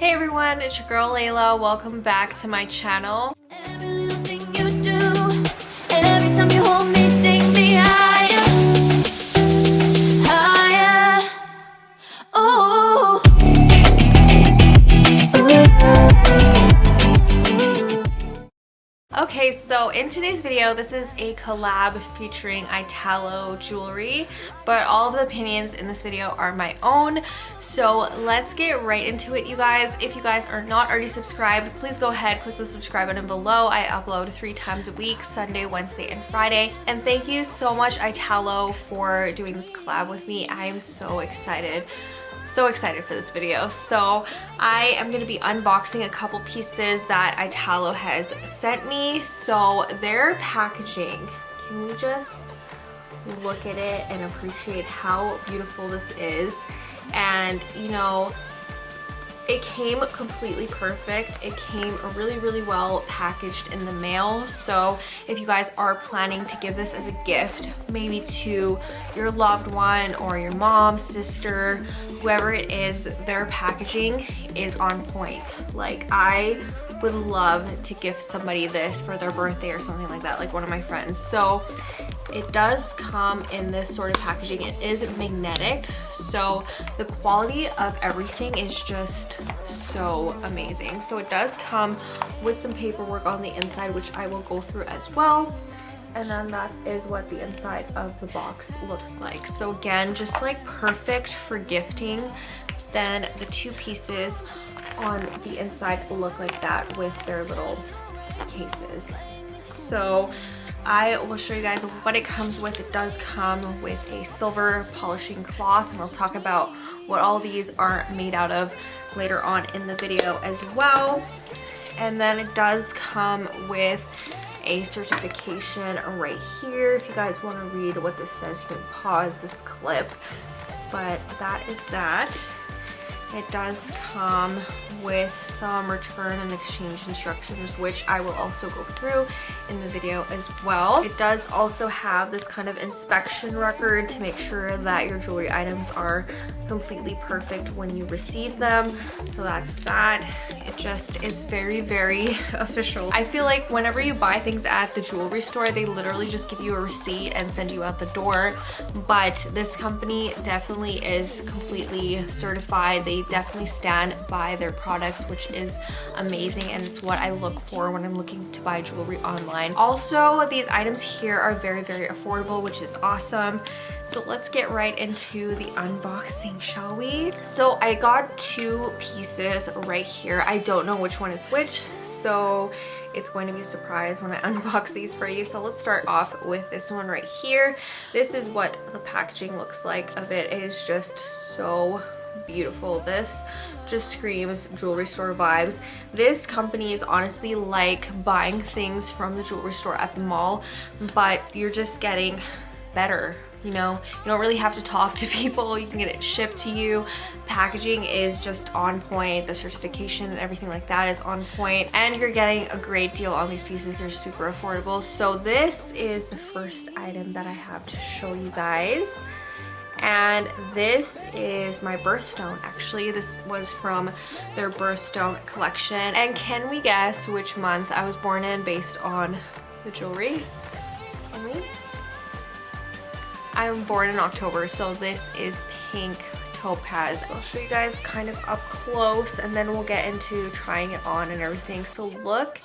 Hey everyone, it's your girl Layla. Welcome back to my channel. Every little thing you do, and every time you hold me, take me higher, higher. Ooh. Okay, so in today's video, this is a collab featuring Italo Jewelry, but all of the opinions in this video are my own. So let's get right into it, you guys. If you guys are not already subscribed, please go ahead, click the subscribe button below. I upload 3 times a week, Sunday, Wednesday, and Friday. And thank you so much, Italo, for doing this collab with me. I am so excited. So excited for this video. So I am going to be unboxing a couple pieces that Italo has sent me. So their packaging, can we just look at it and appreciate how beautiful this is? And you know, it came completely perfect. It came really well packaged in the mail. So if you guys are planning to give this as a gift, maybe to your loved one or your mom, sister, whoever it is, their packaging is on point. Like, I would love to gift somebody this for their birthday or something like that, like one of my friends. So it does come in this sort of packaging. It is magnetic, so the quality of everything is just so amazing. So it does come with some paperwork on the inside, which I will go through as well. And then that is what the inside of the box looks like. So again, just like perfect for gifting. Then the 2 pieces on the inside look like that with their little cases. So I will show you guys what it comes with. It does come with a silver polishing cloth, and we'll talk about what all these are made out of later on in the video as well. And then it does come with a certification right here. If you guys want to read what this says, you can pause this clip, but that is that. It does come with some return and exchange instructions, which I will also go through in the video as well. It does also have this kind of inspection record to make sure that your jewelry items are completely perfect when you receive them. So that's that. It just is very official. I feel like whenever you buy things at the jewelry store, they literally just give you a receipt and send you out the door. But this company definitely is completely certified. They definitely stand by their products, which is amazing, and it's what I look for when I'm looking to buy jewelry online. Also, these items here are very affordable, which is awesome. So let's get right into the unboxing, shall we? So I got 2 pieces right here. I don't know which one is which, so it's going to be a surprise when I unbox these for you. So let's start off with this one right here. This is what the packaging looks like of it. It is just so beautiful. This just screams jewelry store vibes. This company is honestly like buying things from the jewelry store at the mall, but you're just getting better. You know, you don't really have to talk to people. You can get it shipped to you. Packaging is just on point. The certification and everything like that is on point, and you're getting a great deal on these pieces. They're super affordable. So this is the first item that I have to show you guys. And this is my birthstone. Actually, this was from their birthstone collection. And can we guess which month I was born in based on the jewelry? Can we? I'm born in October, so this is pink Topaz. So I'll show you guys kind of up close, and then we'll get into trying it on and everything. So look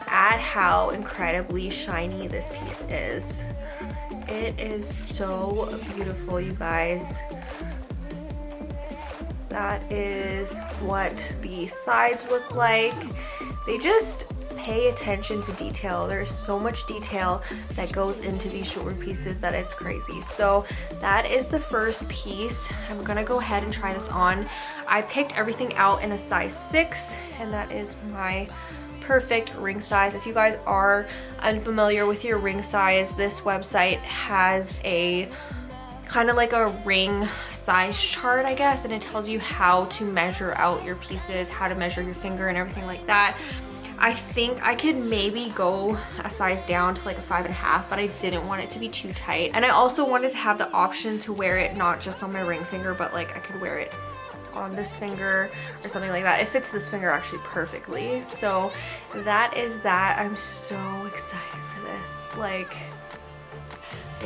at how incredibly shiny this piece is. It is so beautiful, you guys. That is what the sides look like. They just pay attention to detail. There's so much detail that goes into these jewelry pieces that it's crazy. So that is the first piece. I'm gonna go ahead and try this on. I picked everything out in a size 6, and that is my perfect ring size. If you guys are unfamiliar with your ring size, this website has a kind of like a ring size chart, I guess, and it tells you how to measure out your pieces, how to measure your finger and everything like that. I think I could maybe go a size down to like a 5.5, but I didn't want it to be too tight. And I also wanted to have the option to wear it not just on my ring finger, but like I could wear it on this finger or something like that. It fits this finger actually perfectly. So that is that. I'm so excited for this. Like,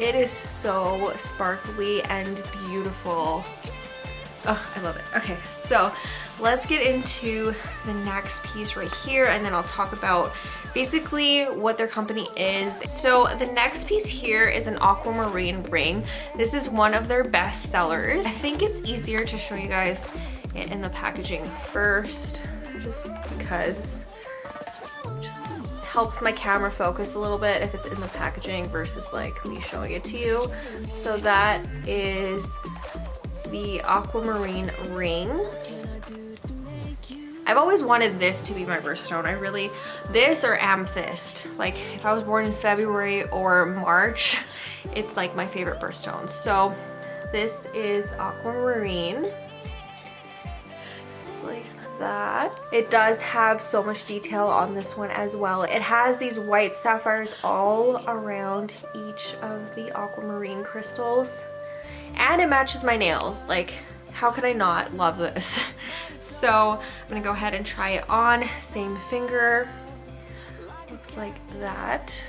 it is so sparkly and beautiful. Oh, I love it. Okay, so let's get into the next piece right here, and then I'll talk about basically what their company is. So the next piece here is an Aquamarine ring. This is one of their best sellers. I think it's easier to show you guys it in the packaging first, just because it just helps my camera focus a little bit if it's in the packaging versus like me showing it to you. So that is the Aquamarine ring. I've always wanted this to be my birthstone. This or amethyst. Like if I was born in February or March, it's like my favorite birthstone. So this is Aquamarine. Just like that. It does have so much detail on this one as well. It has these white sapphires all around each of the Aquamarine crystals. And it matches my nails. Like, how could I not love this? So I'm gonna go ahead and try it on. Same finger. Looks like that.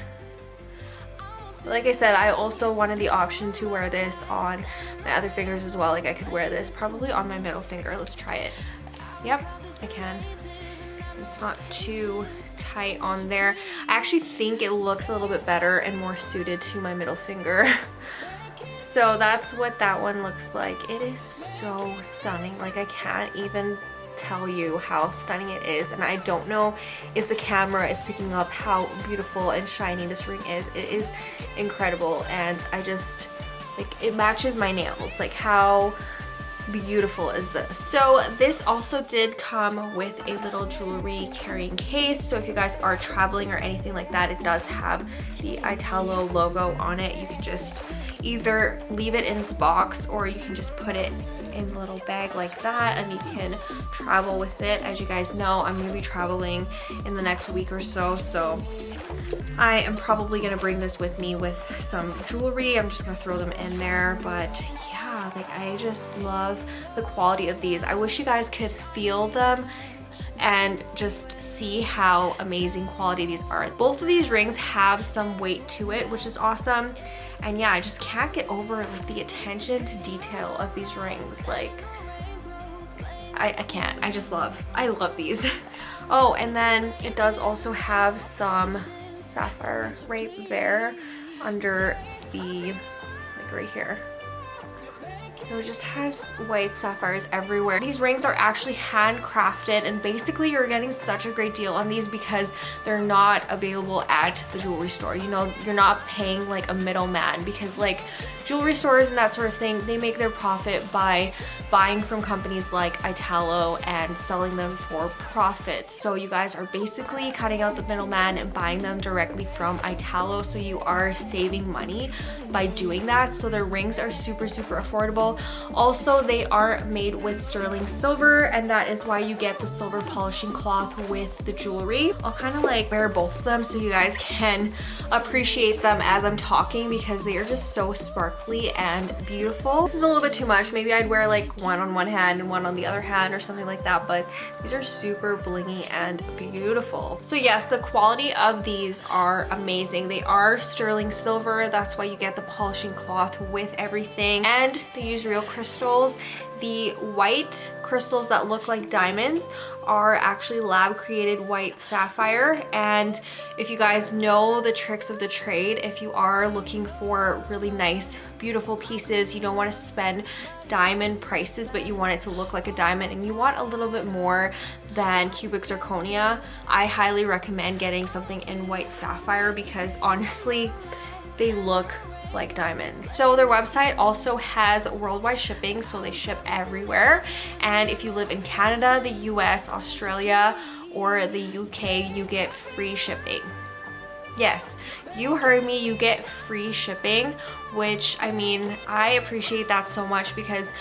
So like I said, I also wanted the option to wear this on my other fingers as well. Like I could wear this probably on my middle finger. Let's try it. Yep, I can. It's not too tight on there. I actually think it looks a little bit better and more suited to my middle finger. So that's what that one looks like. It is so stunning. Like I can't even tell you how stunning it is. And I don't know if the camera is picking up how beautiful and shiny this ring is. It is incredible. And I just, like, it matches my nails. Like how beautiful is this? So this also did come with a little jewelry carrying case. So if you guys are traveling or anything like that, it does have the Italo logo on it. You can just either leave it in its box or you can just put it in a little bag like that and you can travel with it. As you guys know, I'm gonna be traveling in the next week or so, so I am probably gonna bring this with me with some jewelry. I'm just gonna throw them in there, but yeah, like I just love the quality of these. I wish you guys could feel them and just see how amazing quality these are. Both of these rings have some weight to it, which is awesome. And yeah, I just can't get over like the attention to detail of these rings. Like I can't. I love these. Oh, and then it does also have some sapphire right there under the, like right here. It just has white sapphires everywhere. These rings are actually handcrafted, and basically you're getting such a great deal on these because they're not available at the jewelry store. You know, you're not paying like a middleman, because like jewelry stores and that sort of thing, they make their profit by buying from companies like Italo and selling them for profit. So you guys are basically cutting out the middleman and buying them directly from Italo, so you are saving money by doing that. So their rings are super affordable. Also, they are made with sterling silver, and that is why you get the silver polishing cloth with the jewelry. I'll kind of like wear both of them so you guys can appreciate them as I'm talking, because they are just so sparkly and beautiful. This is a little bit too much. Maybe I'd wear like one on one hand and one on the other hand or something like that, but these are super blingy and beautiful. So yes, the quality of these are amazing. They are sterling silver. That's why you get the polishing cloth with everything, and they use real crystals. The white crystals that look like diamonds are actually lab created white sapphire. And if you guys know the tricks of the trade, if you are looking for really nice beautiful pieces, you don't want to spend diamond prices, but you want it to look like a diamond and you want a little bit more than cubic zirconia, I highly recommend getting something in white sapphire, because honestly they look like diamonds. So their website also has worldwide shipping, so they ship everywhere. And if you live in Canada, the US, Australia, or the UK, you get free shipping. Yes, you heard me, you get free shipping, which I mean, I appreciate that so much, because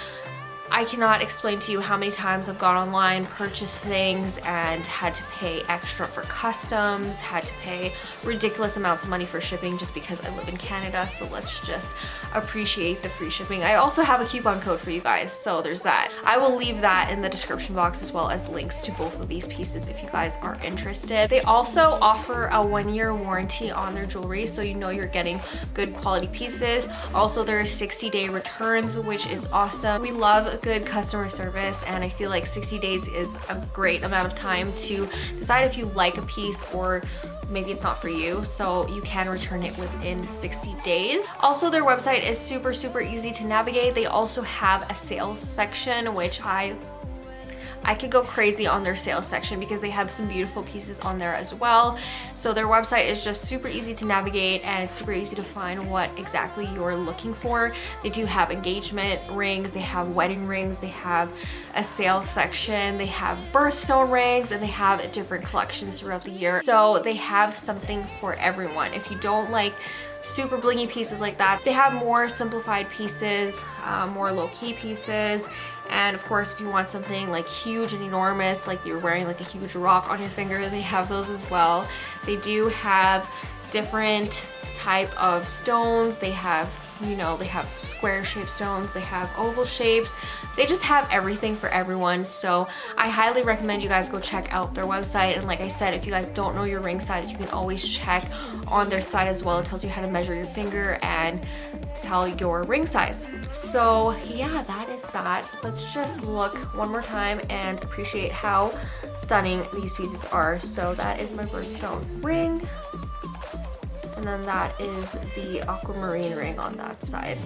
I cannot explain to you how many times I've gone online, purchased things, and had to pay extra for customs, had to pay ridiculous amounts of money for shipping just because I live in Canada. So let's just appreciate the free shipping. I also have a coupon code for you guys, so there's that. I will leave that in the description box as well as links to both of these pieces if you guys are interested. They also offer a 1-year warranty on their jewelry, so you know you're getting good quality pieces. Also, there are 60-day returns, which is awesome. We love good customer service, and I feel like 60 days is a great amount of time to decide if you like a piece or maybe it's not for you, so you can return it within 60 days. Also, their website is super easy to navigate. They also have a sales section, which I could go crazy on their sales section because they have some beautiful pieces on there as well. So their website is just super easy to navigate, and it's super easy to find what exactly you're looking for. They do have engagement rings, they have wedding rings, they have a sales section, they have birthstone rings, and they have different collections throughout the year. So they have something for everyone. If you don't like super blingy pieces like that, they have more simplified pieces, more low-key pieces. And of course, if you want something like huge and enormous, like you're wearing like a huge rock on your finger, they have those as well. They do have different type of stones. They have, you know, they have square shaped stones, they have oval shapes. They just have everything for everyone. So I highly recommend you guys go check out their website. And like I said, if you guys don't know your ring size, you can always check on their site as well. It tells you how to measure your finger and tell your ring size. So yeah, that is that. Let's just look one more time and appreciate how stunning these pieces are. So that is my birthstone ring. And then that is the aquamarine ring on that side.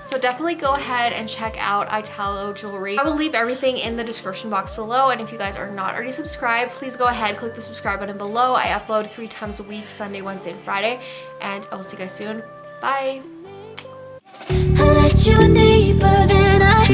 So definitely go ahead and check out Italo Jewelry. I will leave everything in the description box below, and if you guys are not already subscribed, please go ahead, click the subscribe button below. I upload 3 times a week, Sunday, Wednesday, and Friday, and I will see you guys soon. Bye! I let you deeper than I